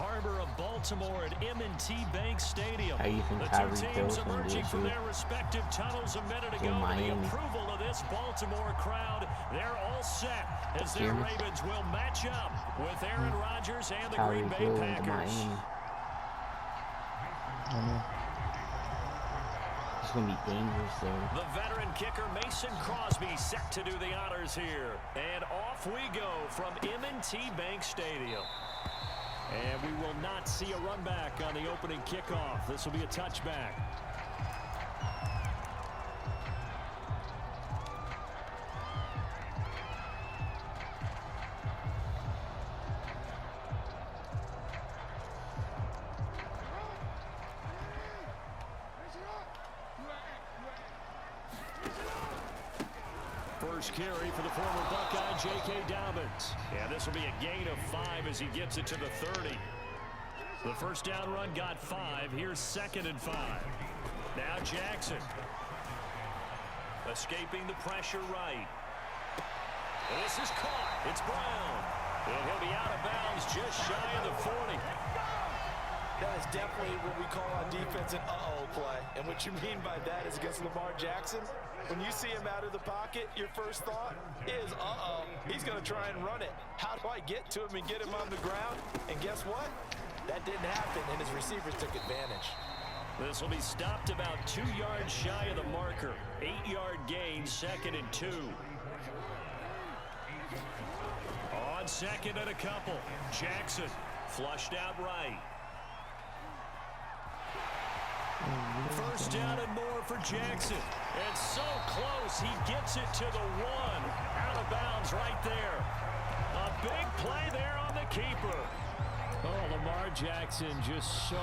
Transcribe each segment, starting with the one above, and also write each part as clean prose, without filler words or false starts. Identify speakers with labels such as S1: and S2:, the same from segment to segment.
S1: harbor of Baltimore at M&T Bank Stadium.
S2: How you think
S1: The
S2: Tyreek
S1: two
S2: Hill
S1: teams
S2: is gonna do
S1: emerging
S2: it,
S1: from
S2: too?
S1: their respective tunnels a minute ago.
S2: Miami.
S1: The approval of this Baltimore crowd, they're all set as their
S2: Jeremy.
S1: Ravens will match up with Aaron Rodgers and the Green
S2: Tyreek
S1: Bay
S2: Hill to
S1: Packers.
S2: Miami. It's gonna be dangerous there.
S1: The veteran kicker Mason Crosby set to do the honors here. And off we go from M&T Bank Stadium. And we will not see a run back on the opening kickoff. This will be a touchback. First carry for the former Buckeye, J.K. Dobbins. And this will be a gain of 5 as he gets it to the 30. The first down run got 5. Here's 2nd and 5. Now Jackson. Escaping the pressure right. And this is caught. It's Brown. And he'll be out of bounds just shy of the 40.
S3: That is definitely what we call on defense an uh-oh play. And what you mean by that is against Lamar Jackson, when you see him out of the pocket, your first thought is, uh-oh, he's going to try and run it. How do I get to him and get him on the ground? And guess what? That didn't happen, and his receivers took advantage.
S1: This will be stopped about 2 yards shy of the marker. 8-yard gain, 2nd and 2. On 2nd and a couple. Jackson flushed out right. First down and more for Jackson. And so close, he gets it to the 1. Out of bounds right there. A big play there on the keeper. Oh, Lamar Jackson just so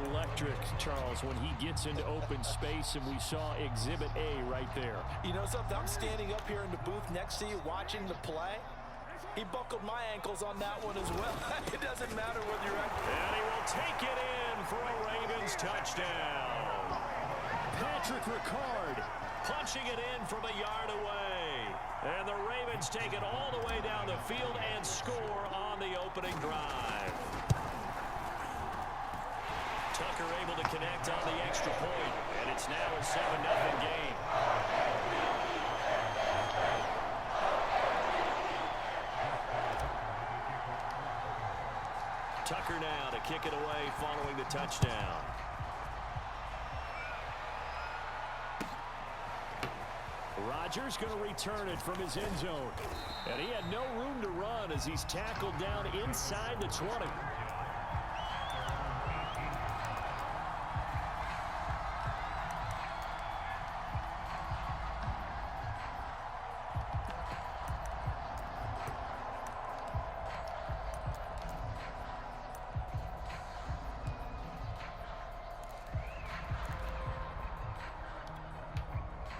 S1: electric, Charles, when he gets into open space, and we saw Exhibit A right there.
S3: You know something? I'm standing up here in the booth next to you watching the play. He buckled my ankles on that one as well. It doesn't matter whether you're at...
S1: And he will take it in for a Ravens touchdown. Patrick Ricard punching it in from a yard away. And the Ravens take it all the way down the field and score on the opening drive. Tucker able to connect on the extra point, and it's now a 7-0 game. Tucker now to kick it away following the touchdown. Rodgers going to return it from his end zone. And he had no room to run as he's tackled down inside the 20.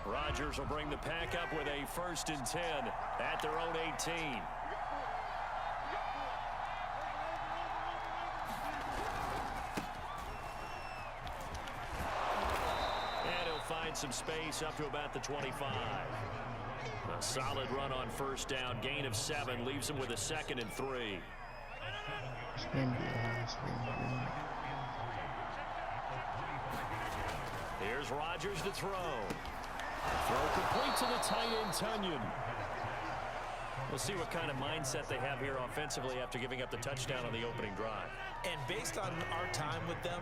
S1: Rodgers will bring the pack up with a 1st and 10 at their own 18. And he'll find some space up to about the 25. A solid run on 1st down. Gain of 7 leaves him with a 2nd and 3. Here's Rodgers to throw. Throw complete to the tight end, Tunyon. We'll see what kind of mindset they have here offensively after giving up the touchdown on the opening drive.
S3: And based on our time with them,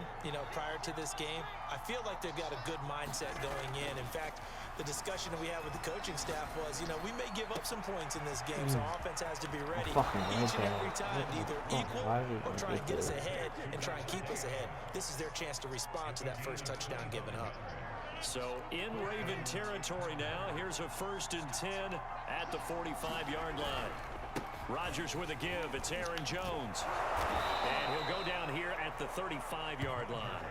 S3: prior to this game, I feel like they've got a good mindset going in. In fact, the discussion that we had with the coaching staff was, we may give up some points in this game, so offense has to be ready each and every time to either equal or try and get us ahead and try and keep us ahead. This is their chance to respond to that first touchdown given up.
S1: So in Raven territory now, here's a 1st and 10 at the 45-yard line. Rodgers with a give. It's Aaron Jones. And he'll go down here at the 35-yard line.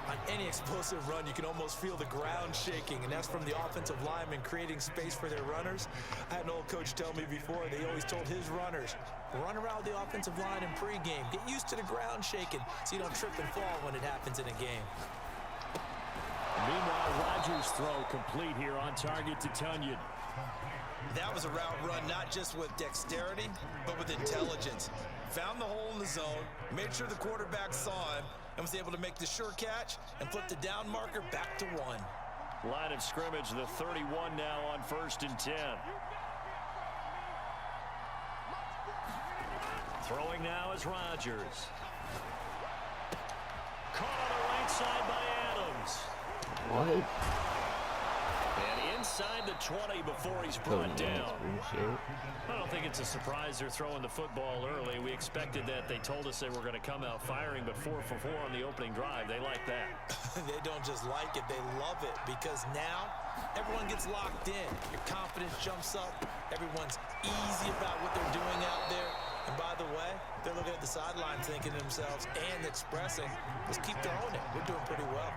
S3: On any explosive run, you can almost feel the ground shaking, and that's from the offensive linemen creating space for their runners. I had an old coach tell me before, they always told his runners, run around the offensive line in pregame. Get used to the ground shaking so you don't trip and fall when it happens in a game.
S1: Meanwhile, Rodgers' throw complete here on target to Tunyon.
S3: That was a route run not just with dexterity, but with intelligence. found the hole in the zone, made sure the quarterback saw him, and was able to make the sure catch and flip the down marker back to 1.
S1: Line of scrimmage, the 31 now on 1st and 10. Throwing now is Rodgers. Caught on the right side by Adams.
S2: What?
S1: And inside the 20 before he's brought down. I don't think it's a surprise they're throwing the football early. We expected that. They told us they were going to come out firing, but 4 for 4 on the opening drive. They like that.
S3: They don't just like it, they love it, because now everyone gets locked in. Your confidence jumps up. Everyone's easy about what they're doing out there. And by the way, they're looking at the sideline thinking to themselves and expressing, let's keep throwing it. We're doing pretty well.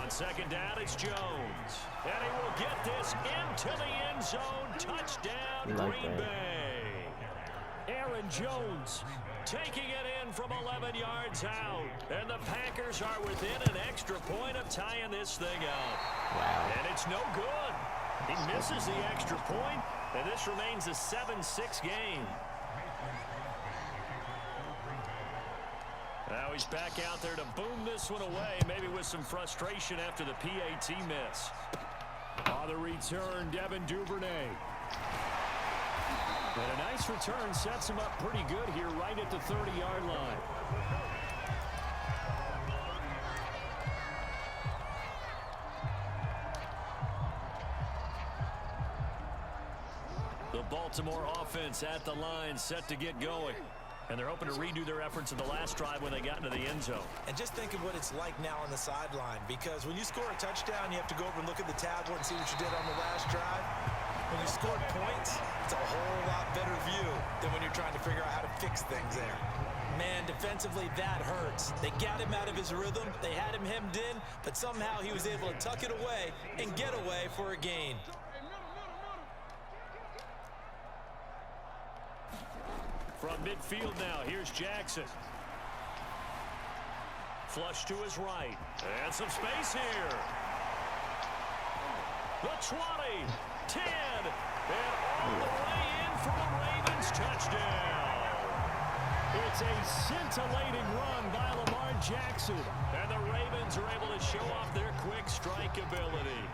S1: On 2nd down, it's Jones. And he will get this into the end zone. Touchdown, Green Bay. Aaron Jones taking it in from 11 yards out. And the Packers are within an extra point of tying this thing out.
S2: Wow.
S1: And it's no good. He misses the extra point, and this remains a 7-6 game. Now he's back out there to boom this one away, maybe with some frustration after the PAT miss. On the return, Devin Duvernay. And a nice return sets him up pretty good here right at the 30-yard line. The Baltimore offense at the line, set to get going. And they're hoping to redo their efforts in the last drive when they got into the end zone.
S3: And just think of what it's like now on the sideline, because when you score a touchdown, you have to go over and look at the tablet and see what you did on the last drive. When you scored points, it's a whole lot better view than when you're trying to figure out how to fix things there. Man, defensively, that hurts. They got him out of his rhythm. They had him hemmed in, but somehow he was able to tuck it away and get away for a gain.
S1: From midfield now, here's Jackson. Flush to his right. And some space here. The 20, 10, and all the way in for the Ravens touchdown. It's a scintillating run by Lamar Jackson. And the Ravens are able to show off their quick strike ability.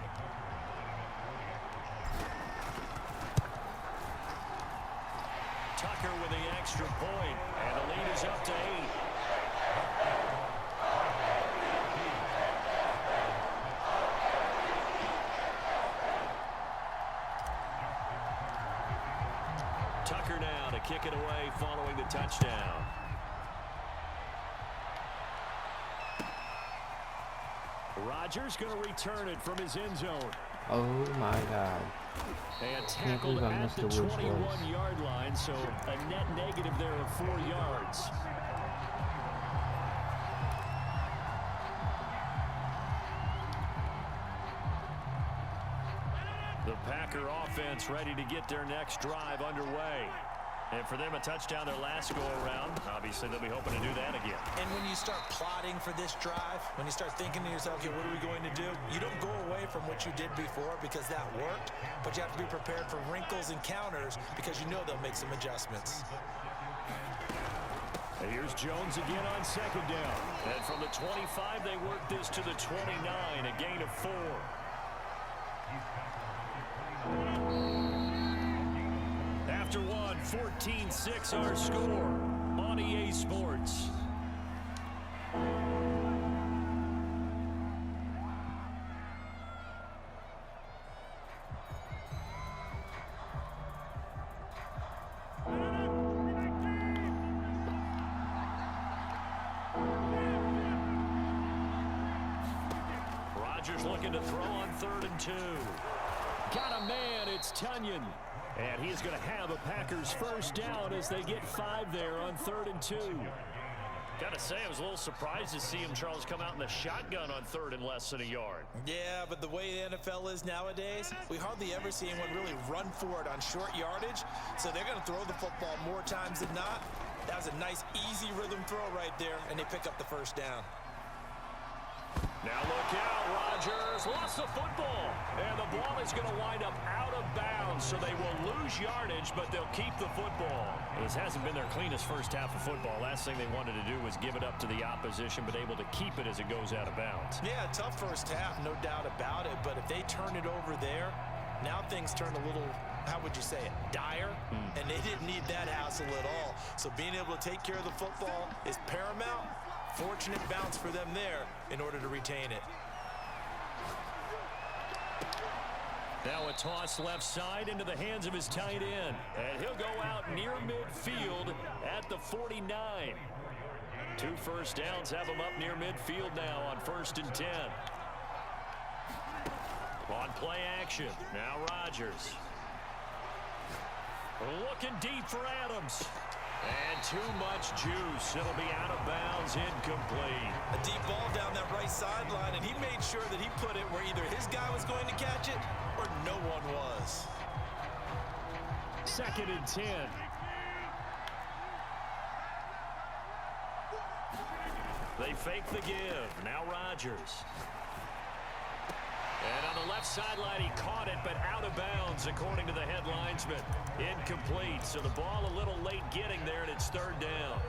S1: Tucker with the extra point, and the lead is up to 8. Tucker now to kick it away following the touchdown. Rodgers going to return it from his end zone.
S2: Oh my God.
S1: And tackled at the 21-yard line, so a net negative there of 4 yards. The Packer offense ready to get their next drive underway. And for them, a touchdown their last go-around. Obviously, they'll be hoping to do that again.
S3: And when you start plotting for this drive, when you start thinking to yourself, okay, what are we going to do? You don't go away from what you did before because that worked, but you have to be prepared for wrinkles and counters because you know they'll make some adjustments.
S1: And here's Jones again on 2nd down. And from the 25, they work this to the 29, a gain of 4. After one, 14-6 our score on EA Sports. Rodgers looking to throw on 3rd and 2. Got a man, it's Tunyon. And he's going to have a Packers first down as they get 5 there on 3rd and 2. Got to say, I was a little surprised to see him, Charles, come out in the shotgun on 3rd and less than a yard.
S3: Yeah, but the way the NFL is nowadays, we hardly ever see anyone really run for it on short yardage. So they're going to throw the football more times than not. That was a nice, easy rhythm throw right there, and they pick up the first down.
S1: Now look out, Rodgers lost the football. And the ball is going to wind up out of bounds, so they will lose yardage, but they'll keep the football. This hasn't been their cleanest first half of football. Last thing they wanted to do was give it up to the opposition, but able to keep it as it goes out of bounds.
S3: Yeah, tough first half, no doubt about it. But if they turn it over there, now things turn a little, how would you say it, dire? And they didn't need that hassle at all. So being able to take care of the football is paramount. Fortunate bounce for them there in order to retain it.
S1: Now a toss left side into the hands of his tight end. And he'll go out near midfield at the 49. 2 first downs have him up near midfield now on 1st and 10. On play action, now Rodgers. Looking deep for Adams. And too much juice. It'll be out of bounds, incomplete.
S3: A deep ball down that right sideline, and he made sure that he put it where either his guy was going to catch it or no one was.
S1: 2nd and 10. They fake the give. Now Rodgers. And on the left sideline, he caught it, but out of bounds, according to the head linesman. Incomplete, so the ball a little late getting there, and it's 3rd down.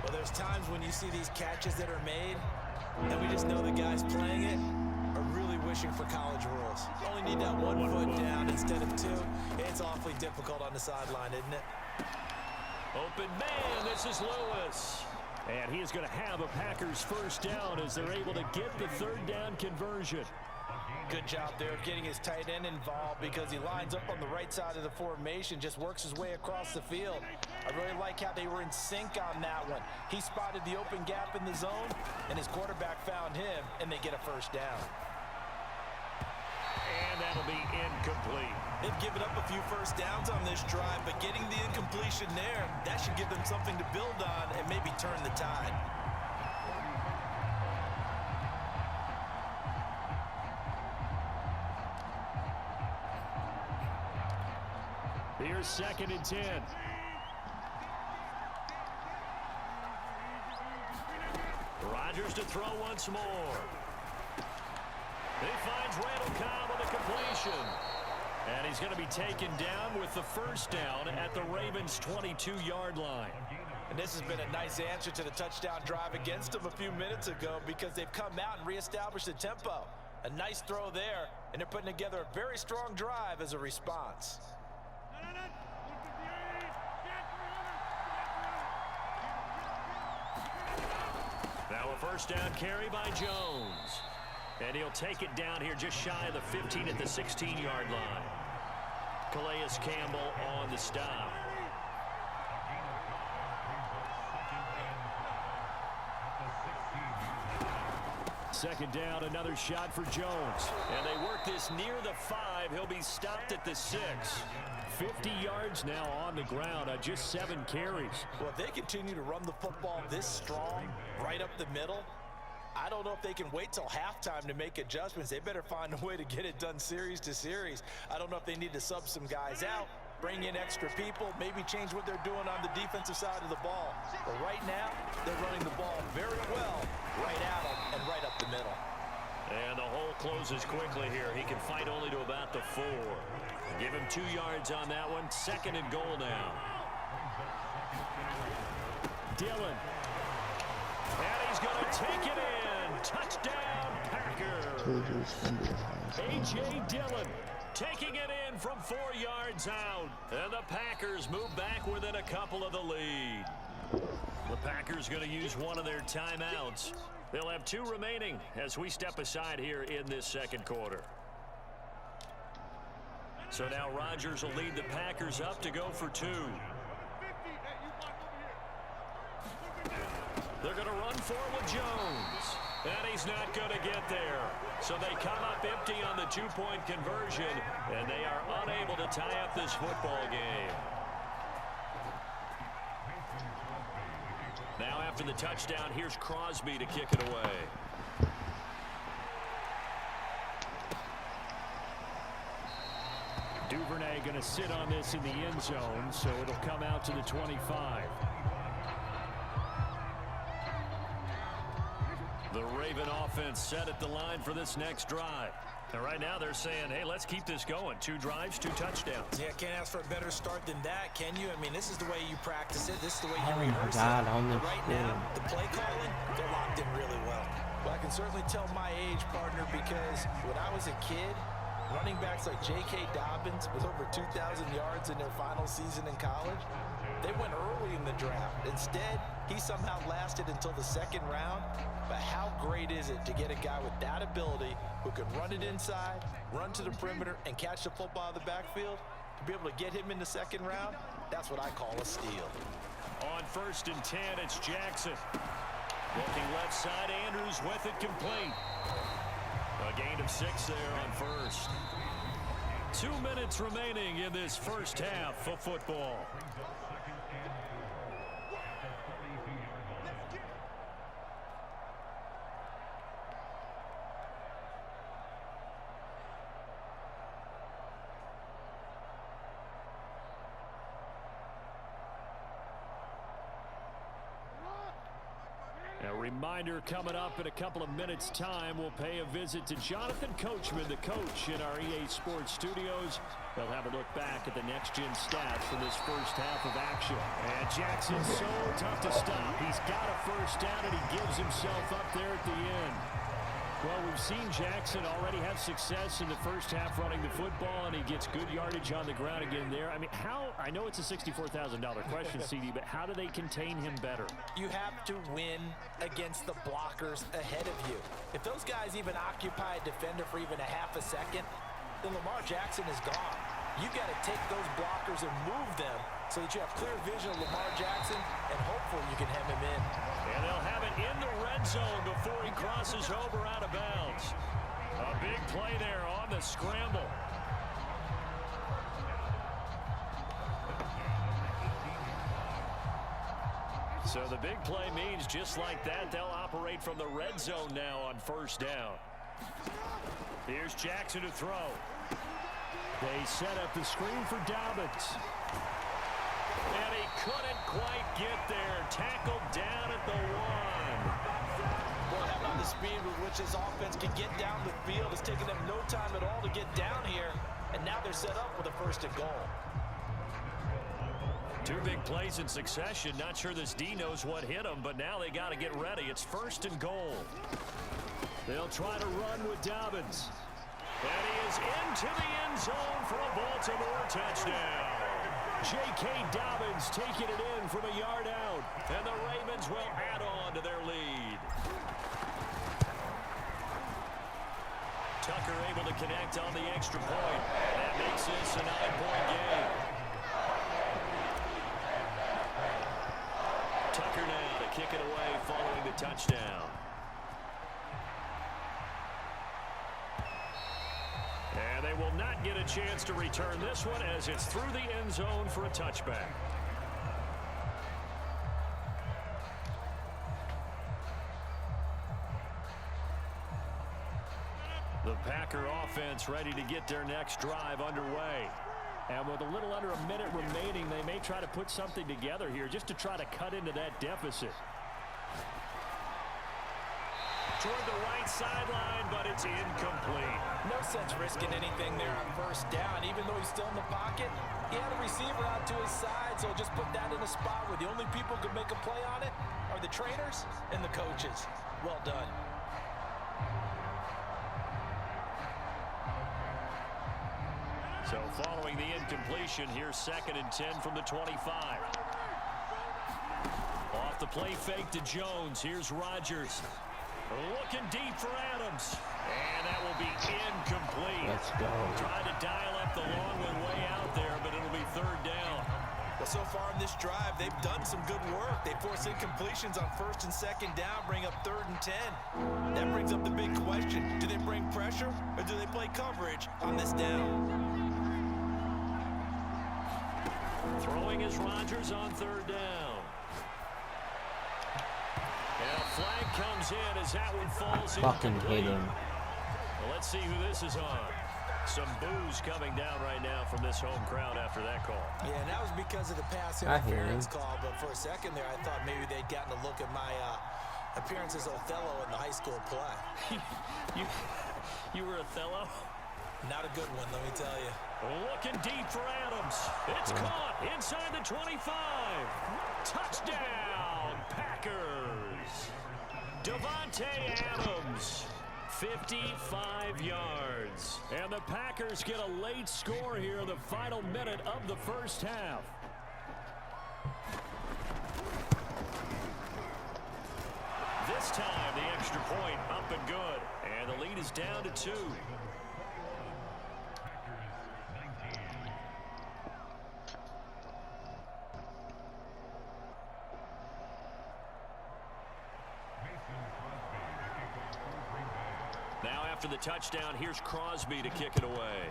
S3: Well, there's times when you see these catches that are made, and we just know the guys playing it are really wishing for college rules. Only need that one foot down instead of 2. It's awfully difficult on the sideline, isn't it?
S1: Open man, this is Lewis. And he is going to have a Packers first down as they're able to get the 3rd down conversion.
S3: Good job there of getting his tight end involved because he lines up on the right side of the formation, just works his way across the field. I really like how they were in sync on that one. He spotted the open gap in the zone, and his quarterback found him, and they get a first down.
S1: And that'll be incomplete.
S3: They've given up a few first downs on this drive, but getting the incompletion there, that should give them something to build on and maybe turn the tide.
S1: Here's 2nd and 10. Rodgers to throw once more. He finds Randall Cobb on the completion. And he's going to be taken down with the first down at the Ravens' 22-yard line.
S3: And this has been a nice answer to the touchdown drive against them a few minutes ago because they've come out and reestablished the tempo. A nice throw there, and they're putting together a very strong drive as a response.
S1: Now a first down carry by Jones. And he'll take it down here just shy of the 15 at the 16-yard line. Calais Campbell on the stop. Second down, another shot for Jones. And they work this near the 5. He'll be stopped at the 6. 50 yards now on the ground on just 7 carries.
S3: Well, if they continue to run the football this strong, right up the middle, I don't know if they can wait till halftime to make adjustments. They better find a way to get it done series to series. I don't know if they need to sub some guys out, bring in extra people, maybe change what they're doing on the defensive side of the ball. But right now, they're running the ball very well right at them and right up the middle.
S1: And the hole closes quickly here. He can fight only to about the 4. Give him 2 yards on that one. 2nd and goal now. Dillon. And he's going to take it in. Touchdown, Packers. A.J. Dillon taking it in from 4 yards out. And the Packers move back within a couple of the lead. The Packers going to use one of their timeouts. They'll have 2 remaining as we step aside here in this 2nd quarter. So now Rodgers will lead the Packers up to go for 2. They're going to run forward Jones. And he's not going to get there. So they come up empty on the 2-point conversion, and they are unable to tie up this football game. Now after the touchdown, here's Crosby to kick it away. Duvernay going to sit on this in the end zone, so it'll come out to the 25. The Raven offense set at the line for this next drive. And right now they're saying, hey, let's keep this going. 2 drives, 2 touchdowns.
S3: Yeah, can't ask for a better start than that, can you? I mean, this is the way you practice it. This is the way
S2: Oh
S3: you
S2: my
S3: rehearse
S2: God,
S3: it.
S2: on the
S3: But right now, the play calling, they're locked in really well. Well, I can certainly tell my age, partner, because when I was a kid, running backs like J.K. Dobbins with over 2,000 yards in their final season in college, they went early in the draft. Instead, he somehow lasted until the 2nd round. But how great is it to get a guy with that ability who can run it inside, run to the perimeter, and catch the football in the backfield? To be able to get him in the 2nd round, that's what I call a steal.
S1: On 1st and 10, it's Jackson. Looking left side, Andrews with it complete. A gain of 6 there on 1st. 2 minutes remaining in this first half of football. A reminder coming up in a couple of minutes' time, we'll pay a visit to Jonathan Coachman, the coach in our EA Sports studios. They'll have a look back at the next-gen stats from this first half of action. And Jackson's so tough to stop. He's got a first down, and he gives himself up there at the end. Well, we've seen Jackson already have success in the first half running the football, and he gets good yardage on the ground again there. I mean, I know it's a $64,000 question, CD, but how do they contain him better?
S3: You have to win against the blockers ahead of you. If those guys even occupy a defender for even a half a second, then Lamar Jackson is gone. You've got to take those blockers and move them so that you have clear vision of Lamar Jackson, and hopefully you can hem him in.
S1: And they'll have it in the red zone before he crosses over out of bounds. A big play there on the scramble. So the big play means just like that, they'll operate from the red zone now on 1st down. Here's Jackson to throw. They set up the screen for Dobbins. And he couldn't quite get there. Tackled down at the 1.
S3: Boy, how about the speed with which this offense can get down the field? It's taken them no time at all to get down here. And now they're set up with a 1st and goal.
S1: 2 big plays in succession. Not sure this D knows what hit him, but now they got to get ready. It's 1st and goal. They'll try to run with Dobbins. And he is into the end zone for a Baltimore touchdown. J.K. Dobbins taking it in from a yard out. And the Ravens will add on to their lead. Tucker able to connect on the extra point. That makes this a 9-point game. Tucker now to kick it away following the touchdown. And they will not get a chance to return this one as it's through the end zone for a touchback. The Packer offense ready to get their next drive underway. And with a little under a minute remaining, they may try to put something together here just to try to cut into that deficit. Toward the right sideline, but it's incomplete.
S3: No sense risking anything there on 1st down. Even though he's still in the pocket, he had a receiver out to his side, so just put that in a spot where the only people who can make a play on it are the trainers and the coaches. Well done.
S1: So following the incompletion, here's 2nd and 10 from the 25. Off the play fake to Jones. Here's Rodgers. Looking deep for Adams. And that will be incomplete.
S2: Let's go.
S1: Trying to dial up the long one way out there, but it'll be 3rd down.
S3: Well, so far in this drive, they've done some good work. They force incompletions on 1st and 2nd down, bring up 3rd and 10. That brings up the big question. Do they bring pressure or do they play coverage on this down?
S1: Throwing is Rodgers on 3rd down. And a flag comes in as that one falls in.
S2: Fucking hate him.
S1: Well, let's see who this is on. Some boos coming down right now from this home crowd after that call.
S3: Yeah, and that was because of the pass
S2: I hear
S3: interference
S2: him.
S3: call. But for a second there, I thought maybe they'd gotten a look at my appearance as Othello in the high school play.
S1: You were Othello?
S3: Not a good one, let me tell you.
S1: Looking deep for Adams. It's caught inside the 25. Touchdown, Packers. Davante Adams, 55 yards. And the Packers get a late score here in the final minute of the first half. This time, the extra point up and good. And the lead is down to 2. Now after the touchdown, here's Crosby to kick it away.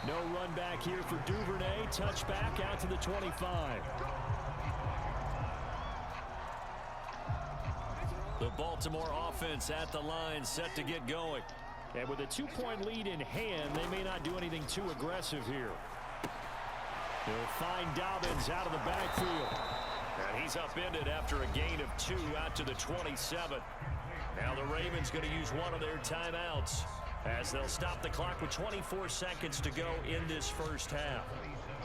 S1: No run back here for Duvernay. Touchback out to the 25. The Baltimore offense at the line, set to get going. And with a 2-point lead in hand, they may not do anything too aggressive here. They'll find Dobbins out of the backfield. And he's upended after a gain of 2 out to the 27. Now the Ravens going to use one of their timeouts as they'll stop the clock with 24 seconds to go in this first half.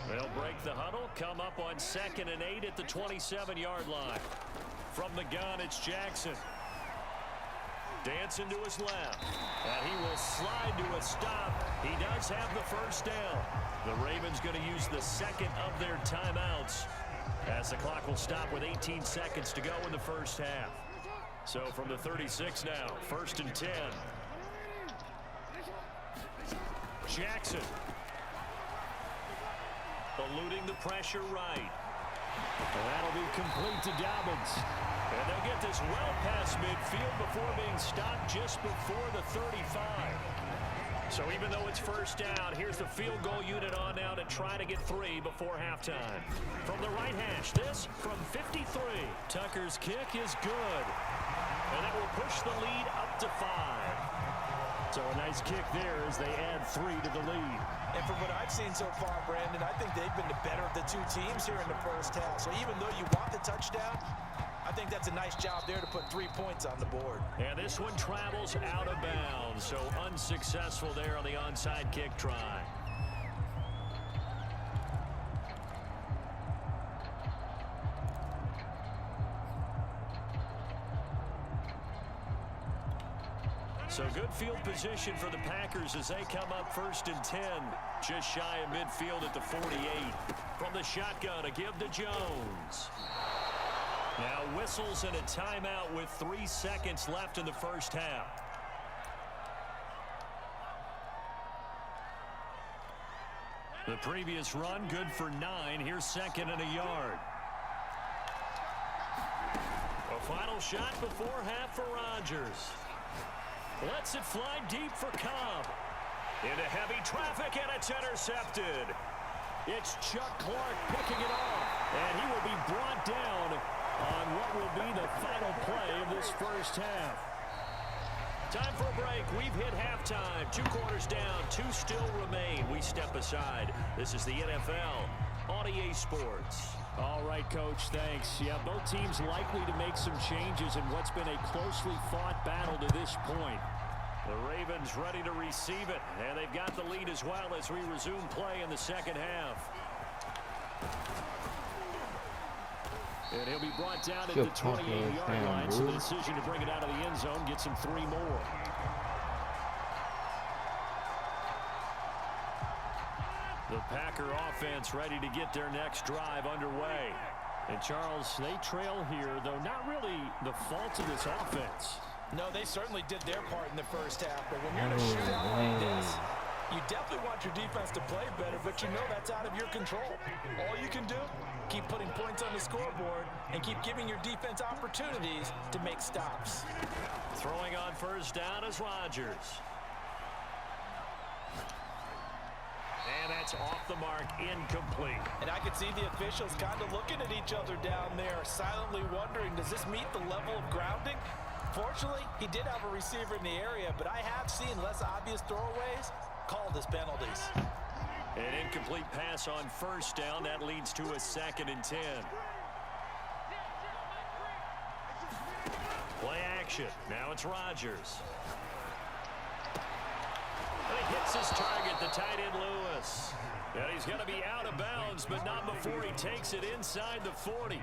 S1: They'll break the huddle, come up on 2nd and 8 at the 27-yard line. From the gun, it's Jackson. Dancing to his left. And he will slide to a stop. He does have the first down. The Ravens going to use the second of their timeouts as the clock will stop with 18 seconds to go in the first half. So from the 36 now, 1st and 10. Jackson. Eluding the pressure right. And that'll be complete to Dobbins. And they'll get this well past midfield before being stopped just before the 35. So even though it's first down, here's the field goal unit on now to try to get 3 before halftime. From the right hash, this from 53. Tucker's kick is good. And that will push the lead up to 5. So a nice kick there as they add 3 to the lead.
S3: And from what I've seen so far, Brandon, I think they've been the better of the two teams here in the first half. So even though you want the touchdown, I think that's a nice job there to put 3 points on the board.
S1: And this one travels out of bounds, so unsuccessful there on the onside kick try. So good field position for the Packers as they come up 1st and 10. Just shy of midfield at the 48. From the shotgun, a give to Jones. Now whistles and a timeout with 3 seconds left in the first half. The previous run good for 9. Here's 2nd and a yard. A final shot before half for Rodgers. Lets it fly deep for Cobb. Into heavy traffic, and it's intercepted. It's Chuck Clark picking it off, and he will be brought down on what will be the final play of this first half. Time for a break. We've hit halftime. 2 quarters down, 2 still remain. We step aside. This is the NFL on EA Sports. All right, Coach, thanks. Yeah, both teams likely to make some changes in what's been a closely fought battle to this point. The Ravens ready to receive it, and they've got the lead as well as we resume play in the second half. And he'll be brought down at the 28-yard line, so the decision to bring it out of the end zone gets him 3 more. The Packer offense ready to get their next drive underway. And Charles, they trail here, though not really the fault of this offense.
S3: No, they certainly did their part in the first half, but when you're in a shootout like this, you definitely want your defense to play better, but you know that's out of your control. All you can do, keep putting points on the scoreboard and keep giving your defense opportunities to make stops.
S1: Throwing on first down is Rodgers. And that's off the mark, incomplete.
S3: And I could see the officials kind of looking at each other down there, silently wondering, does this meet the level of grounding? Fortunately, he did have a receiver in the area, but I have seen less obvious throwaways called as penalties.
S1: An incomplete pass on first down. That leads to a 2nd and 10. Play action. Now it's Rodgers. And he hits his target, the tight end Lewis. And he's going to be out of bounds, but not before he takes it inside the 40.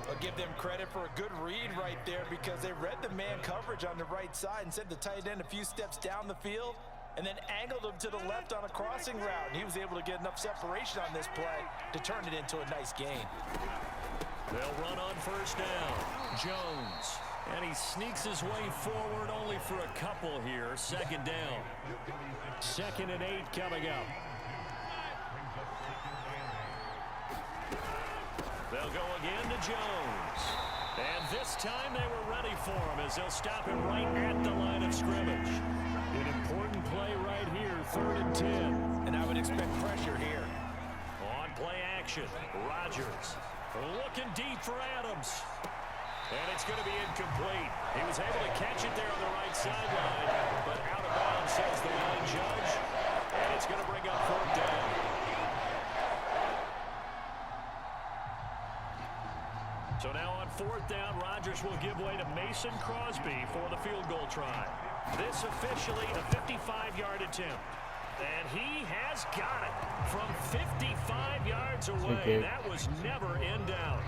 S3: I'll give them credit for a good read right there because they read the man coverage on the right side and sent the tight end a few steps down the field and then angled him to the left on a crossing route. And he was able to get enough separation on this play to turn it into a nice gain.
S1: They'll run on first down. Jones. And he sneaks his way forward only for a couple here. 2nd down. 2nd and 8 coming up. They'll go again to Jones. And this time they were ready for him as they'll stop him right at the line of scrimmage. An important play right here, 3rd and 10.
S3: And I would expect pressure here.
S1: On play action, Rodgers looking deep for Adams. And it's going to be incomplete. He was able to catch it there on the right sideline, but out of bounds, says the line judge. And it's going to bring up 4th down. So now on 4th down, Rodgers will give way to Mason Crosby for the field goal try. This officially a 55-yard attempt. And he has got it from 55 yards away. That was never in doubt.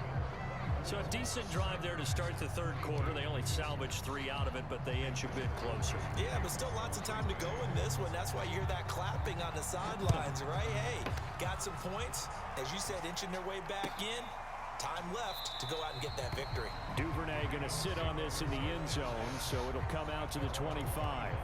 S1: So a decent drive there to start the 3rd quarter. They only salvaged 3 out of it, but they inch a bit closer.
S3: Yeah, but still lots of time to go in this one. That's why you hear that clapping on the sidelines, right? Hey, got some points. As you said, inching their way back in. Time left to go out and get that victory.
S1: Duvernay going to sit on this in the end zone, so it'll come out to the 25.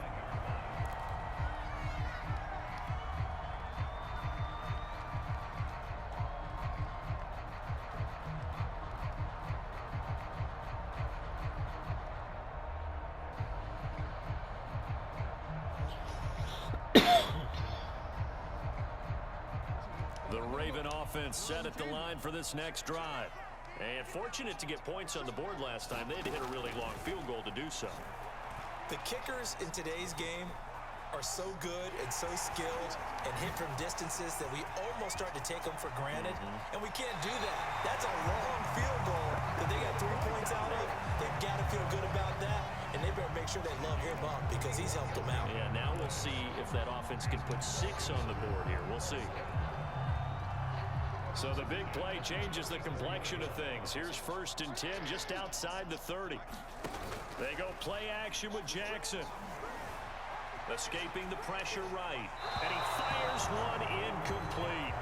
S1: The Raven offense set at the line for this next drive. And fortunate to get points on the board last time. They had to hit a really long field goal to do so.
S3: The kickers in today's game are so good and so skilled and hit from distances that we almost start to take them for granted. And we can't do that. That's a long field goal that they got 3 points out of. They've got to feel good about that. And they better make sure they love him up because he's helped them out.
S1: Yeah, now we'll see if that offense can put 6 on the board here. We'll see. So the big play changes the complexion of things. Here's 1st and 10 just outside the 30. They go play action with Jackson. Escaping the pressure right. And he fires one incomplete.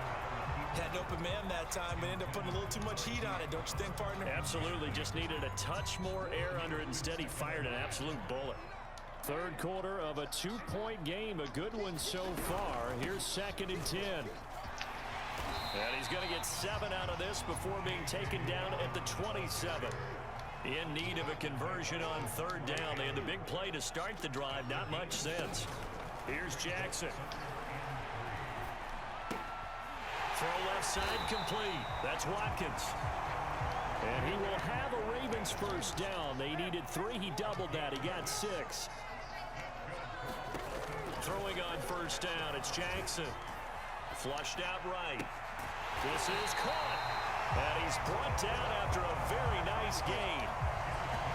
S3: Had an open man that time, but ended up putting a little too much heat on it, don't you think, partner?
S1: Absolutely. Just needed a touch more air under it. Instead, he fired an absolute bullet. 3rd quarter of a 2-point game. A good one so far. Here's 2nd and 10. And he's going to get 7 out of this before being taken down at the 27. In need of a conversion on 3rd down. They had the big play to start the drive. Not much sense. Here's Jackson. Throw left side complete. That's Watkins. And he will have a Ravens 1st down. They needed 3. He doubled that. He got 6. Throwing on 1st down. It's Jackson. Flushed out right. This is caught. And he's brought down after a very nice gain.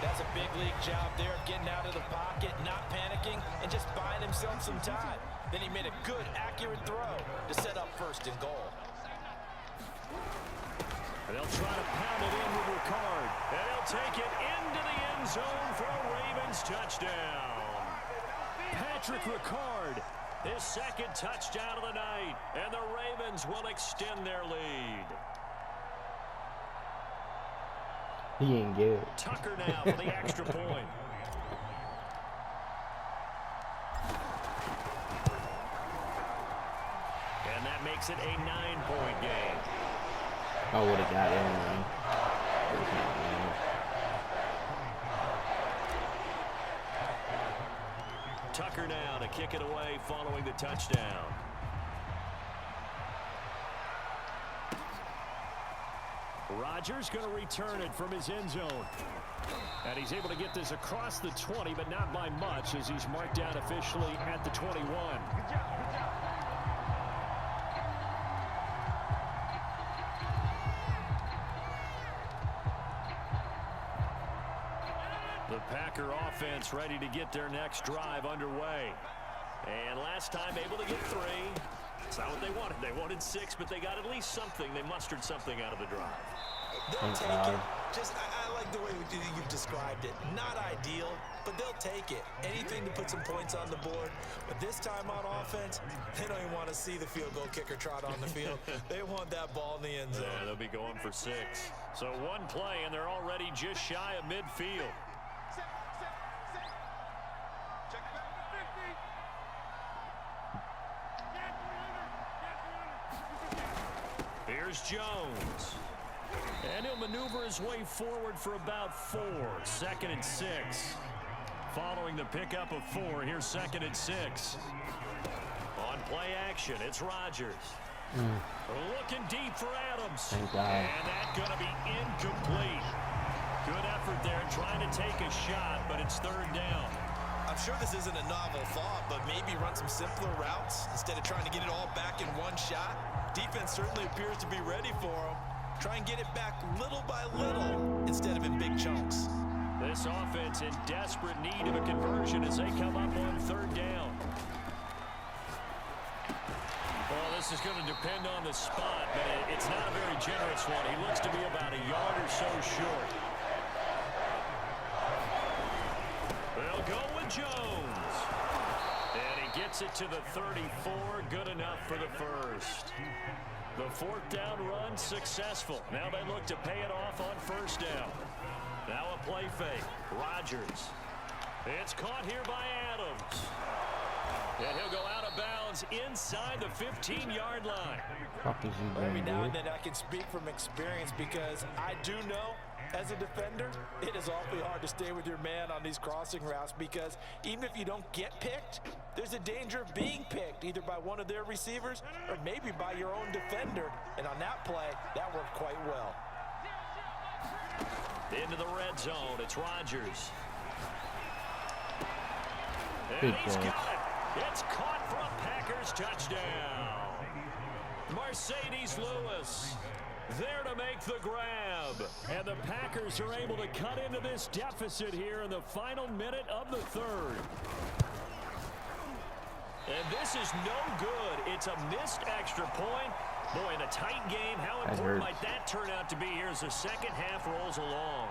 S3: That's a big league job there of getting out of the pocket, not panicking, and just buying himself some time. Then he made a good, accurate throw to set up 1st and goal.
S1: And they'll try to pound it in with Ricard. And they'll take it into the end zone for a Ravens touchdown. Patrick Ricard. His 2nd touchdown of the night, and the Ravens will extend their lead.
S2: He ain't good.
S1: Tucker now for the extra point. And that makes it a 9-point game.
S2: I would have got in, man.
S1: Tucker now to kick it away following the touchdown. Rodgers going to return it from his end zone. And he's able to get this across the 20, but not by much as he's marked down officially at the 21. The Packer offense ready to get their next drive underway. And last time able to get 3. It's not what they wanted. They wanted 6, but they got at least something. They mustered something out of the drive.
S3: They'll take it. Just, I like the way you've described it. Not ideal, but they'll take it. Anything to put some points on the board. But this time on offense, they don't even want to see the field goal kicker trot on the field. They want that ball in the end zone.
S1: Yeah, they'll be going for 6. So one play, and they're already just shy of midfield. Here's Jones. And he'll maneuver his way forward for about 4. 2nd and 6. Following the pickup of 4, here's 2nd and 6. On play action, it's Rodgers. Looking deep for Adams.
S2: Thank God.
S1: And that's going to be incomplete. Good effort there trying to take a shot, but it's 3rd down.
S3: I'm sure this isn't a novel thought, but maybe run some simpler routes instead of trying to get it all back in one shot. Defense certainly appears to be ready for him. Try and get it back little by little instead of in big chunks.
S1: This offense in desperate need of a conversion as they come up on 3rd down. Well, this is going to depend on the spot, but it's not a very generous one. He looks to be about a yard or so short. They'll go with Jones. And he gets it to the 34. Good enough for the first. The 4th down run successful. Now they look to pay it off on 1st down. Now a play fake. Rodgers. It's caught here by Adams. And he'll go out of bounds inside the 15-yard line.
S3: Every now and then I can speak from experience because I do know as a defender, it is awfully hard to stay with your man on these crossing routes because even if you don't get picked, there's a danger of being picked either by one of their receivers or maybe by your own defender. And on that play, that worked quite well.
S1: Into the red zone, it's Rodgers. And he's got it. It's caught for a Packers touchdown. Mercedes Lewis there to make the grab. And the Packers are able to cut into this deficit here in the final minute of the 3rd. And this is no good. It's a missed extra point. Boy, in a tight game, how important might that turn out to be here as the second half rolls along?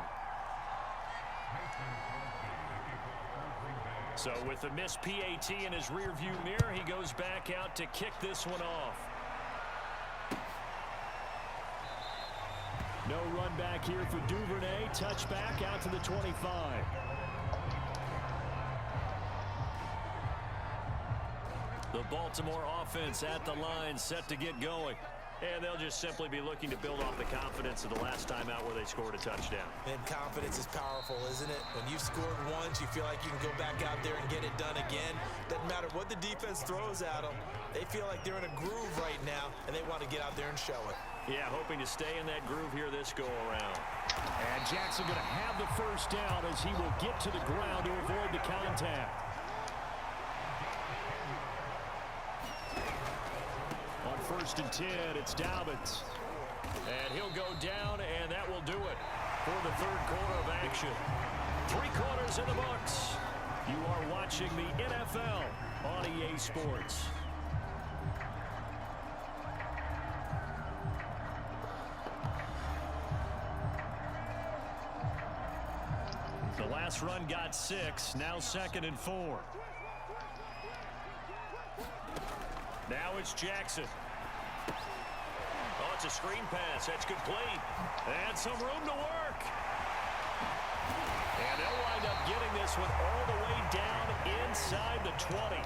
S1: So with the missed PAT in his rearview mirror, he goes back out to kick this one off. No run back here for Duvernay. Touchback out to the 25. The Baltimore offense at the line, set to get going. And they'll just simply be looking to build off the confidence of the last time out where they scored a touchdown.
S3: And confidence is powerful, isn't it? When you've scored once, you feel like you can go back out there and get it done again. Doesn't matter what the defense throws at them. They feel like they're in a groove right now, and they want to get out there and show it.
S1: Yeah, hoping to stay in that groove here this go-around. And Jackson going to have the first down as he will get to the ground to avoid the contact. On 1st and 10, it's Dobbins. And he'll go down, and that will do it for the 3rd quarter of action. 3 quarters in the books. You are watching the NFL on EA Sports. The last run got 6, now 2nd and 4. Now it's Jackson. Oh, it's a screen pass. That's complete. And some room to work. And they'll wind up getting this one all the way down inside the 20.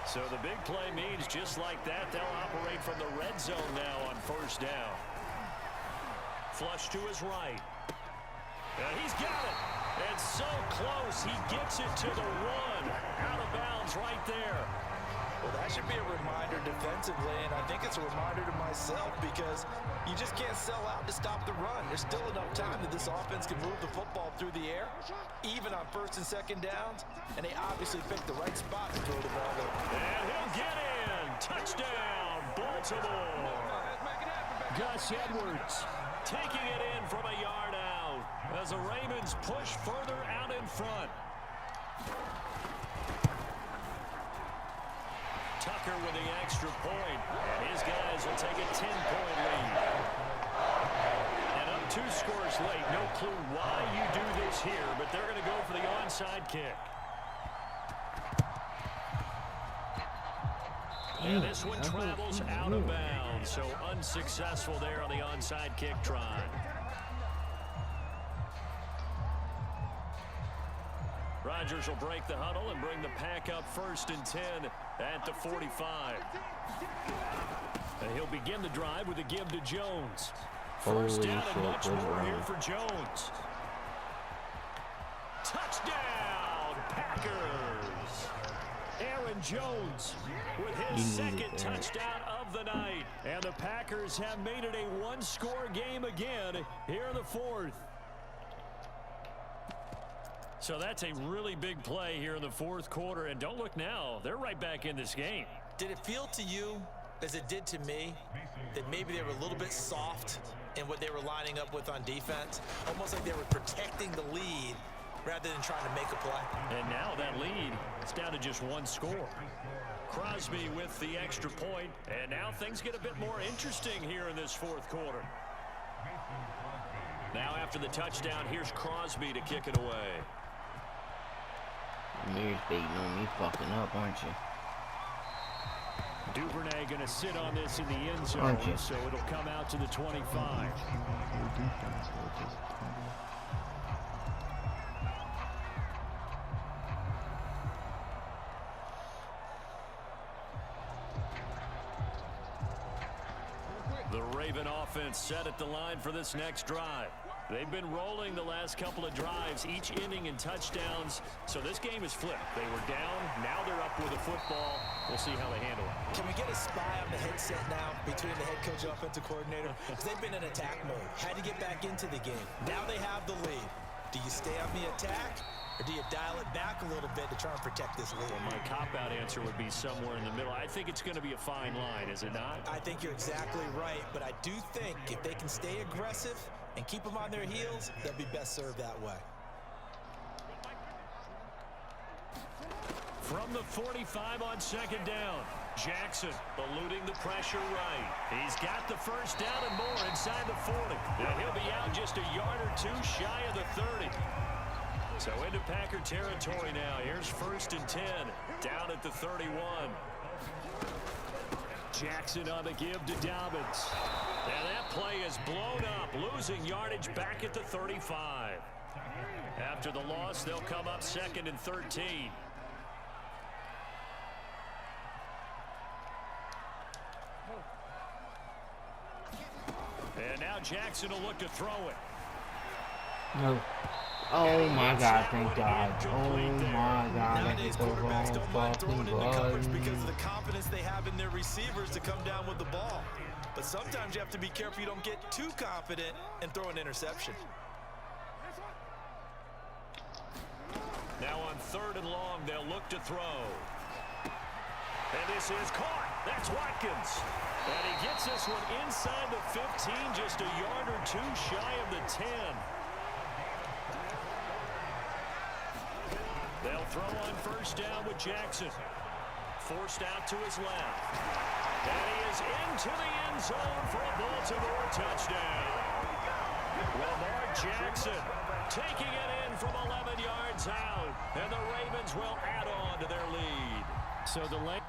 S1: So the big play means just like that, they'll operate from the red zone now on 1st down. Flush to his right. And he's got it. And so close, he gets it to the 1. Out of bounds right there.
S3: Well, that should be a reminder defensively, and I think it's a reminder to myself because you just can't sell out to stop the run. There's still enough time that this offense can move the football through the air, even on 1st and 2nd downs, and they obviously picked the right spot to throw the ball there.
S1: And he'll get in. Touchdown, Baltimore. Gus Edwards taking it in from a yard out. as the Ravens push further out in front. Tucker with the extra point. His guys will take a 10-point lead. And up 2 scores late. No clue why you do this here, but they're going to go for the onside kick. And this one travels out of bounds, so unsuccessful there on the onside kick try. Rodgers will break the huddle and bring the pack up 1st and 10 at the 45. And he'll begin the drive with a give to Jones. First down and much more here for Jones. Touchdown, Packers! Aaron Jones with his second touchdown of the night. And the Packers have made it a 1-score game again here in the 4th. So that's a really big play here in the 4th quarter. And don't look now, they're right back in this game.
S3: Did it feel to you, as it did to me, that maybe they were a little bit soft in what they were lining up with on defense? Almost like they were protecting the lead rather than trying to make a play.
S1: And now that lead is down to just 1 score. Crosby with the extra point, and now things get a bit more interesting here in this 4th quarter. Now after the touchdown, here's Crosby to kick it away.
S2: You're baiting on me fucking up, aren't you?
S1: Duvernay going to sit on this in the end zone, so it'll come out to the 25. The Raven offense set at the line for this next drive. They've been rolling the last couple of drives, each inning in touchdowns. So this game is flipped. They were down, now they're up with a football. We'll see how they handle it.
S3: Can we get a spy on the headset now between the head coach and offensive coordinator? Because they've been in attack mode. Had to get back into the game. Now they have the lead. Do you stay on the attack, or do you dial it back a little bit to try and protect this lead?
S1: Well, my cop-out answer would be somewhere in the middle. I think it's going to be a fine line, is it not?
S3: I think you're exactly right, but I do think if they can stay aggressive and keep them on their heels, they'll be best served that way.
S1: From the 45 on 2nd down, Jackson eluding the pressure right. He's got the first down and more inside the 40. And he'll be out just a yard or 2 shy of the 30. So into Packer territory now. Here's 1st and 10 down at the 31. Jackson on the give to Dobbins. And that play is blown up, losing yardage back at the 35. After the loss, they'll come up 2nd and 13. And now Jackson will look to throw it.
S2: No. Oh my God, thank God. Oh my God.
S3: Nowadays, quarterbacks don't mind throwing into coverage because of the confidence they have in their receivers to come down with the ball. But sometimes you have to be careful you don't get too confident and throw an interception.
S1: Now on 3rd and long, they'll look to throw. And this is caught. That's Watkins. And he gets this one inside the 15, just a yard or 2 shy of the 10. They'll throw on 1st down with Jackson. Forced out to his left. And he is into the end zone for a Baltimore touchdown. Lamar Jackson taking it in from 11 yards out. And the Ravens will add on to their lead. So the lane.